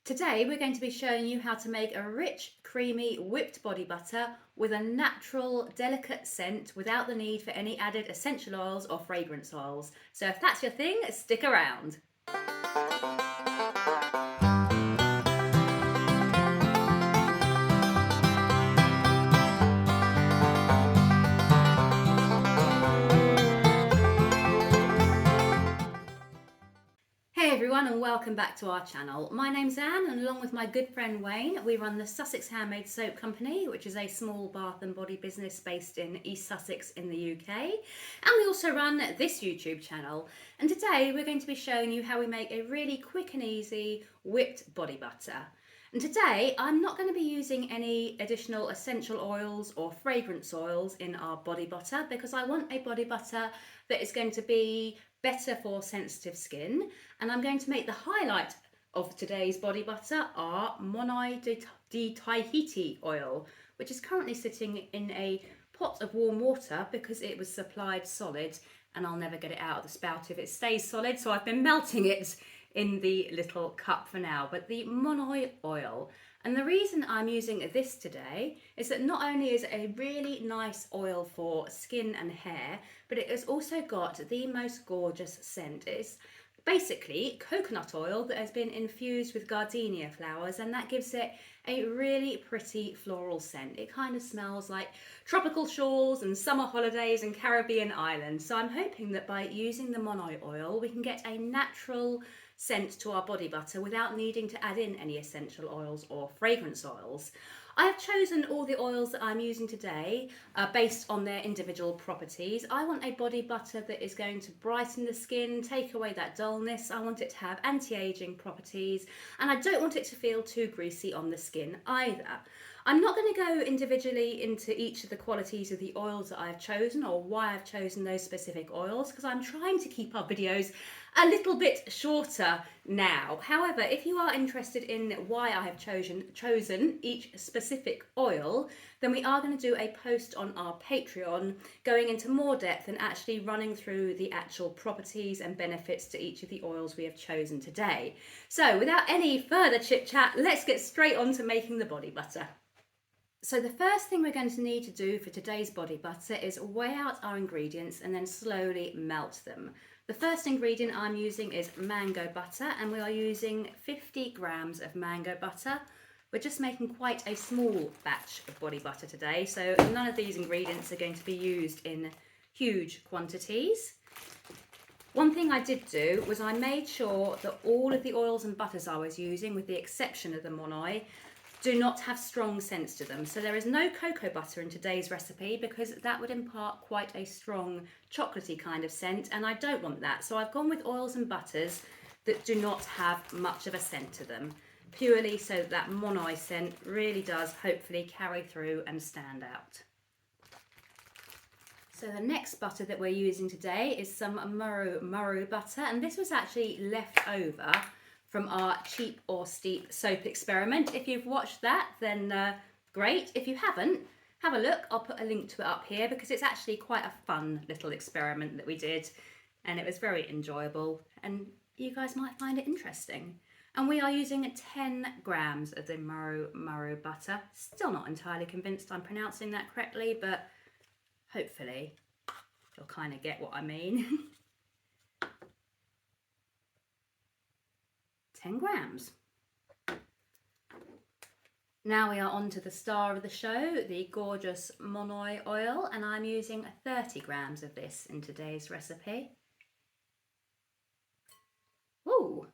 Today we're going to be showing you how to make a rich, creamy, whipped body butter with a natural, delicate scent without the need for any added essential oils or fragrance oils. So if that's your thing, stick around. Hey everyone, and welcome back to our channel. My name's Anne, and along with my good friend Wayne, we run the Sussex Handmade Soap Company, which is a small bath and body business based in East Sussex in the UK. And we also run this YouTube channel. And today we're going to be showing you how we make a really quick and easy whipped body butter. And today I'm not going to be using any additional essential oils or fragrance oils in our body butter because I want a body butter that is going to be better for sensitive skin, and I'm going to make the highlight of today's body butter our Monoi de Tahiti oil, which is currently sitting in a pot of warm water because it was supplied solid and I'll never get it out of the spout if it stays solid, so I've been melting it in the little cup for now. But the Monoi oil, and the reason I'm using this today is that not only is it a really nice oil for skin and hair, but it has also got the most gorgeous scent. It's basically coconut oil that has been infused with gardenia flowers, and that gives it a really pretty floral scent. It kind of smells like tropical shores and summer holidays and Caribbean islands. So I'm hoping that by using the Monoi oil, we can get a natural scent to our body butter without needing to add in any essential oils or fragrance oils. I have chosen all the oils that I'm using today based on their individual properties. I want a body butter that is going to brighten the skin, take away that dullness. I want it to have anti-aging properties, and I don't want it to feel too greasy on the skin either. I'm not going to go individually into each of the qualities of the oils that I've chosen or why I've chosen those specific oils, because I'm trying to keep our videos a little bit shorter now. However, if you are interested in why I have chosen each specific oil, then we are going to do a post on our Patreon going into more depth and actually running through the actual properties and benefits to each of the oils we have chosen today. So without any further chit chat, let's get straight on to making the body butter. So the first thing we're going to need to do for today's body butter is weigh out our ingredients and then slowly melt them. The first ingredient I'm using is mango butter, and we are using 50 grams of mango butter. We're just making quite a small batch of body butter today, so none of these ingredients are going to be used in huge quantities. One thing I did do was I made sure that all of the oils and butters I was using, with the exception of the Monoi, do not have strong scents to them. So there is no cocoa butter in today's recipe because that would impart quite a strong chocolatey kind of scent, and I don't want that. So I've gone with oils and butters that do not have much of a scent to them, purely so that Monoi scent really does hopefully carry through and stand out. So the next butter that we're using today is some Muru butter, and this was actually left over from our cheap or steep soap experiment. If you've watched that, then great. If you haven't, have a look. I'll put a link to it up here because it's actually quite a fun little experiment that we did, and it was very enjoyable, and you guys might find it interesting. And we are using 10 grams of the Muru butter. Still not entirely convinced I'm pronouncing that correctly, but hopefully you'll kind of get what I mean. 10 grams. Now we are on to the star of the show, the gorgeous Monoi oil, and I'm using 30 grams of this in today's recipe. Ooh,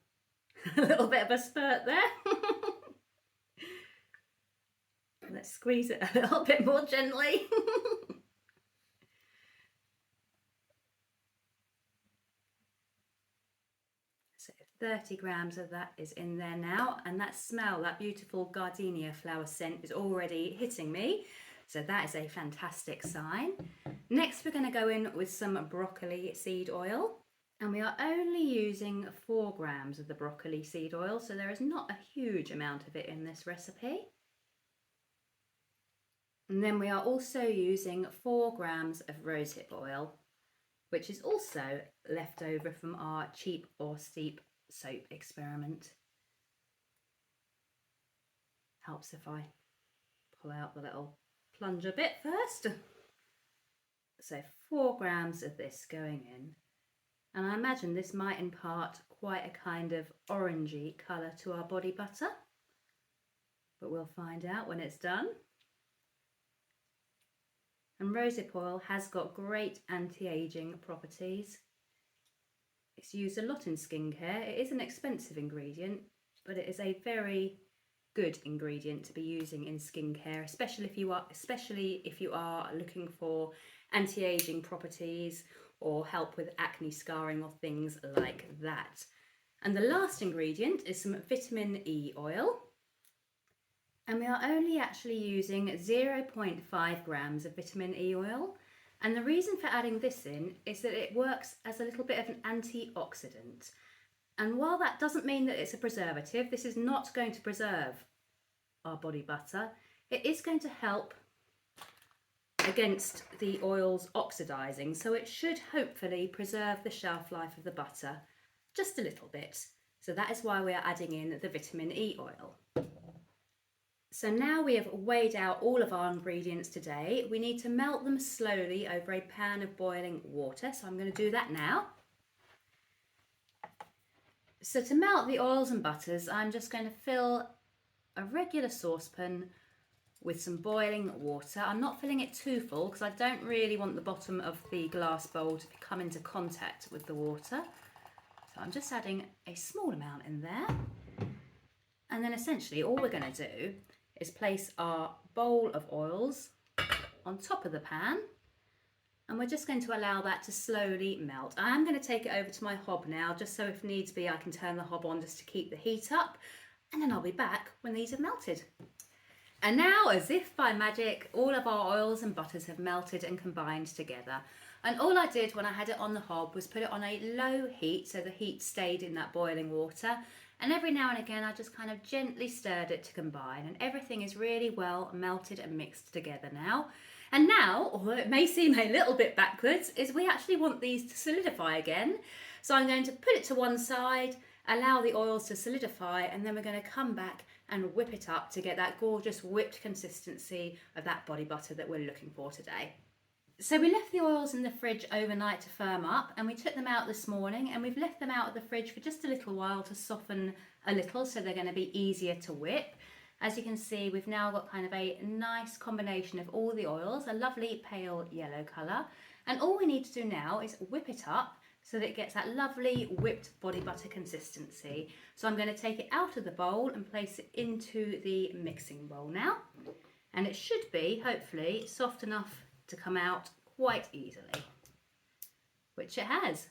a little bit of a spurt there. Let's squeeze it a little bit more gently. 30 grams of that is in there now, and that smell, that beautiful gardenia flower scent is already hitting me, so that is a fantastic sign. Next we're going to go in with some broccoli seed oil, and we are only using 4 grams of the broccoli seed oil, so there is not a huge amount of it in this recipe. And then we are also using 4 grams of rosehip oil, which is also left over from our cheap or steep soap experiment. Helps if I pull out the little plunger bit first. So 4 grams of this going in. And I imagine this might impart quite a kind of orangey colour to our body butter. But we'll find out when it's done. And rosehip oil has got great anti-aging properties. It's used a lot in skincare. It is an expensive ingredient, but it is a very good ingredient to be using in skincare, especially if you are looking for anti-aging properties or help with acne scarring or things like that. And the last ingredient is some vitamin E oil. And we are only actually using 0.5 grams of vitamin E oil. And the reason for adding this in is that it works as a little bit of an antioxidant. And while that doesn't mean that it's a preservative, this is not going to preserve our body butter. It is going to help against the oils oxidizing, so it should hopefully preserve the shelf life of the butter just a little bit. So that is why we are adding in the vitamin E oil. So now we have weighed out all of our ingredients today. We need to melt them slowly over a pan of boiling water. So I'm going to do that now. So to melt the oils and butters, I'm just going to fill a regular saucepan with some boiling water. I'm not filling it too full because I don't really want the bottom of the glass bowl to come into contact with the water. So I'm just adding a small amount in there. And then essentially all we're going to do is place our bowl of oils on top of the pan, and we're just going to allow that to slowly melt. I am going to take it over to my hob now, just so if needs be I can turn the hob on just to keep the heat up, and then I'll be back when these have melted. And now, as if by magic, all of our oils and butters have melted and combined together. And all I did when I had it on the hob was put it on a low heat, so the heat stayed in that boiling water. And every now and again I just kind of gently stirred it to combine, and everything is really well melted and mixed together now. And now, although it may seem a little bit backwards, is we actually want these to solidify again. So I'm going to put it to one side, allow the oils to solidify, and then we're going to come back and whip it up to get that gorgeous whipped consistency of that body butter that we're looking for today. So we left the oils in the fridge overnight to firm up, and we took them out this morning, and we've left them out of the fridge for just a little while to soften a little, so they're going to be easier to whip. As you can see, we've now got kind of a nice combination of all the oils, a lovely pale yellow colour, and all we need to do now is whip it up so that it gets that lovely whipped body butter consistency. So I'm going to take it out of the bowl and place it into the mixing bowl now, and it should be, hopefully, soft enough to come out quite easily, which it has.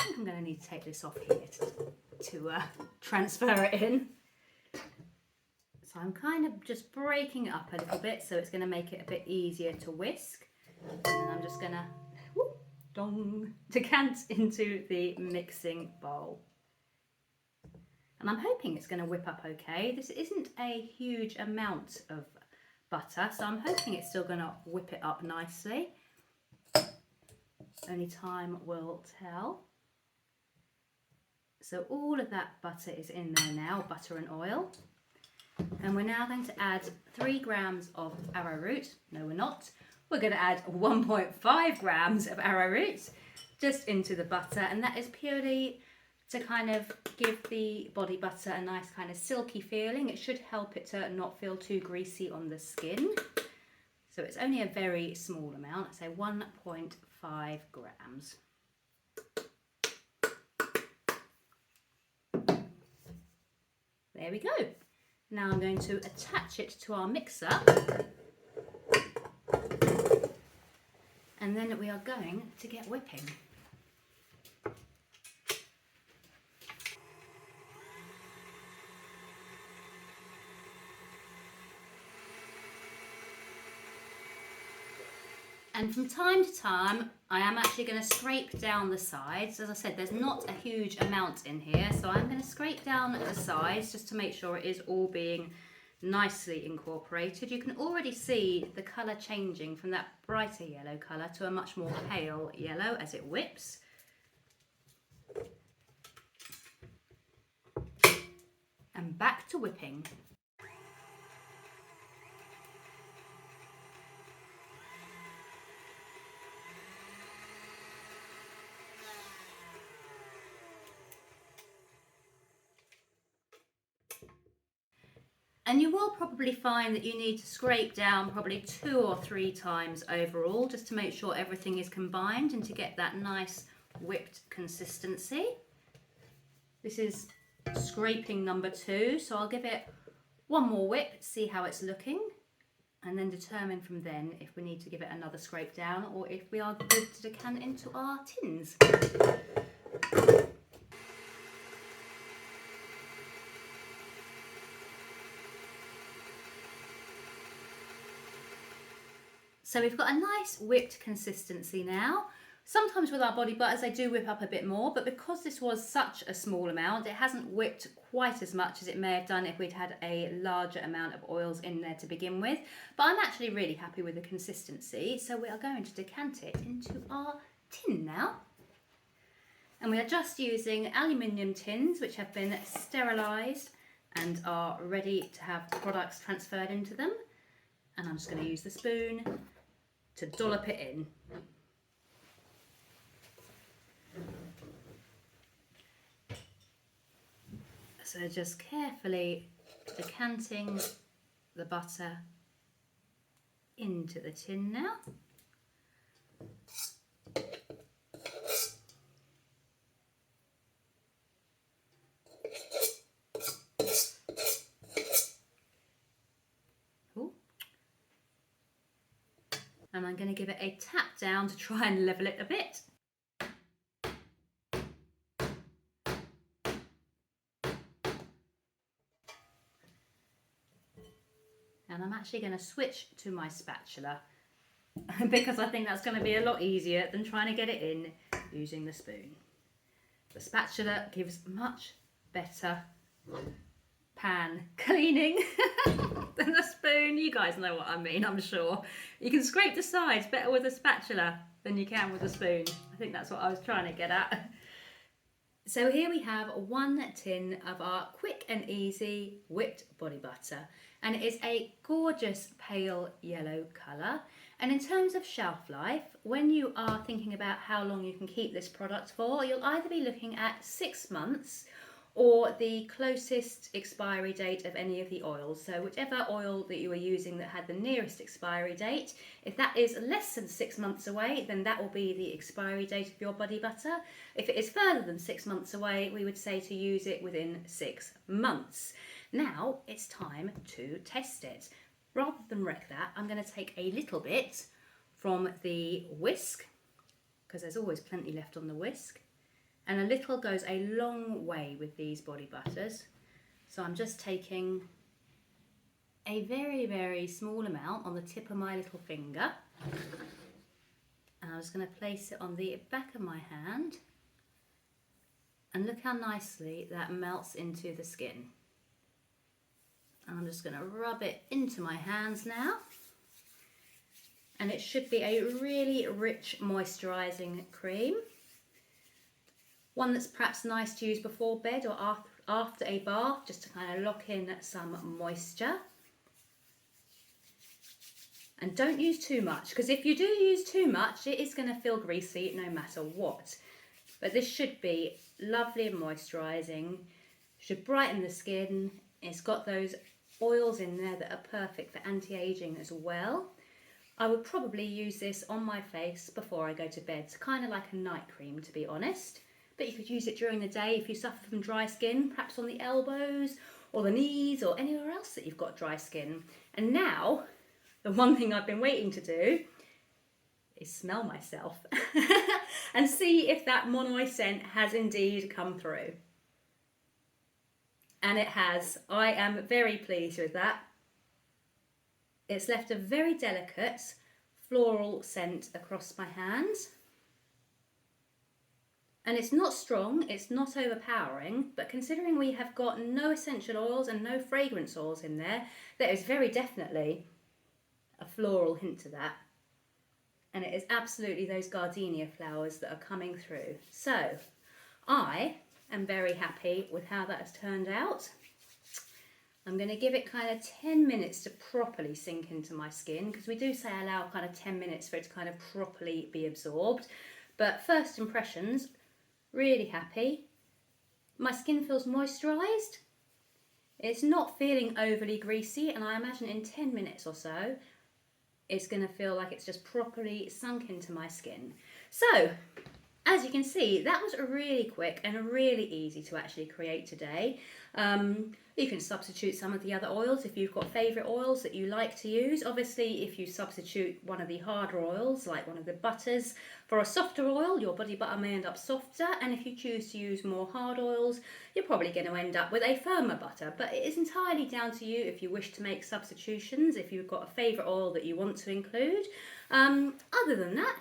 I think I'm going to need to take this off here to transfer it in. So I'm kind of just breaking it up a little bit, so it's going to make it a bit easier to whisk. And then I'm just going to decant into the mixing bowl. And I'm hoping it's going to whip up okay. This isn't a huge amount of butter, so I'm hoping it's still going to whip it up nicely. Only time will tell. So all of that butter is in there now, butter and oil. And we're now going to add 3 grams of arrowroot. No, we're not. We're going to add 1.5 grams of arrowroot just into the butter, and that is purely to kind of give the body butter a nice kind of silky feeling. It should help it to not feel too greasy on the skin. So it's only a very small amount, so 1.5 grams. There we go. Now I'm going to attach it to our mixer, and then we are going to get whipping. And from time to time, I am actually going to scrape down the sides. As I said, there's not a huge amount in here, so I'm going to scrape down the sides just to make sure it is all being nicely incorporated. You can already see the colour changing from that brighter yellow colour to a much more pale yellow as it whips. And back to whipping. And you will probably find that you need to scrape down probably 2 or 3 times overall, just to make sure everything is combined and to get that nice whipped consistency. This is scraping number 2, so I'll give it one more whip, see how it's looking, and then determine from then if we need to give it another scrape down or if we are good to decant into our tins. So we've got a nice whipped consistency now. Sometimes with our body butters they do whip up a bit more, but because this was such a small amount, it hasn't whipped quite as much as it may have done if we'd had a larger amount of oils in there to begin with. But I'm actually really happy with the consistency, so we are going to decant it into our tin now. And we are just using aluminium tins which have been sterilised and are ready to have products transferred into them. And I'm just going to use the spoon to dollop it in. So just carefully decanting the butter into the tin now. Ooh. And I'm going to give it a tap down to try and level it a bit. And I'm actually going to switch to my spatula because I think that's going to be a lot easier than trying to get it in using the spoon. The spatula gives much better pan cleaning than the spoon. You guys know what I mean, I'm sure. You can scrape the sides better with a spatula than you can with a spoon. I think that's what I was trying to get at. So here we have 1 tin of our quick and easy whipped body butter, and it is a gorgeous pale yellow colour. And in terms of shelf life, when you are thinking about how long you can keep this product for, you'll either be looking at 6 months or the closest expiry date of any of the oils. So whichever oil that you were using that had the nearest expiry date, if that is less than 6 months away, then that will be the expiry date of your body butter. If it is further than 6 months away, we would say to use it within 6 months. Now it's time to test it. Rather than wreck that, I'm going to take a little bit from the whisk, because there's always plenty left on the whisk. And a little goes a long way with these body butters. So I'm just taking a very, very small amount on the tip of my little finger. And I'm just going to place it on the back of my hand. And look how nicely that melts into the skin. And I'm just going to rub it into my hands now. And it should be a really rich moisturising cream. One that's perhaps nice to use before bed or after a bath, just to kind of lock in some moisture. And don't use too much, because if you do use too much, it is going to feel greasy no matter what. But this should be lovely and moisturising, should brighten the skin. It's got those oils in there that are perfect for anti-aging as well. I would probably use this on my face before I go to bed. It's kind of like a night cream, to be honest. But you could use it during the day if you suffer from dry skin, perhaps on the elbows or the knees or anywhere else that you've got dry skin. And now, the one thing I've been waiting to do is smell myself and see if that Monoi scent has indeed come through. And it has. I am very pleased with that. It's left a very delicate floral scent across my hands. And it's not strong, it's not overpowering, but considering we have got no essential oils and no fragrance oils in there, there is very definitely a floral hint to that. And it is absolutely those gardenia flowers that are coming through. So I am very happy with how that has turned out. I'm going to give it kind of 10 minutes to properly sink into my skin, because we do say allow kind of 10 minutes for it to kind of properly be absorbed. But first impressions, really happy. My skin feels moisturised. It's not feeling overly greasy, and I imagine in 10 minutes or so, it's going to feel like it's just properly sunk into my skin. So, as you can see, that was really quick and really easy to actually create today. You can substitute some of the other oils if you've got favourite oils that you like to use. Obviously, if you substitute one of the harder oils, like one of the butters, for a softer oil, your body butter may end up softer. And if you choose to use more hard oils, you're probably going to end up with a firmer butter. But it is entirely down to you if you wish to make substitutions, if you've got a favourite oil that you want to include. Other than that,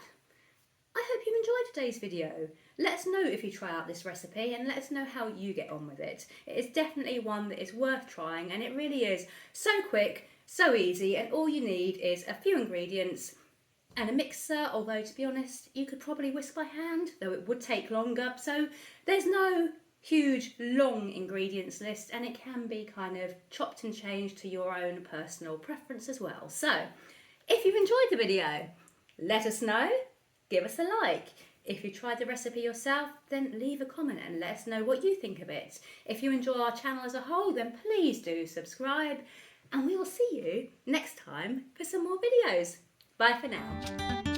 I hope you enjoyed today's video. Let us know if you try out this recipe and let us know how you get on with it. It is definitely one that is worth trying, and it really is so quick, so easy, and all you need is a few ingredients and a mixer, although to be honest, you could probably whisk by hand, though it would take longer. So there's no huge long ingredients list, and it can be kind of chopped and changed to your own personal preference as well. So if you've enjoyed the video, let us know. Give us a like. If you tried the recipe yourself, then leave a comment and let us know what you think of it. If you enjoy our channel as a whole, then please do subscribe, and we will see you next time for some more videos. Bye for now.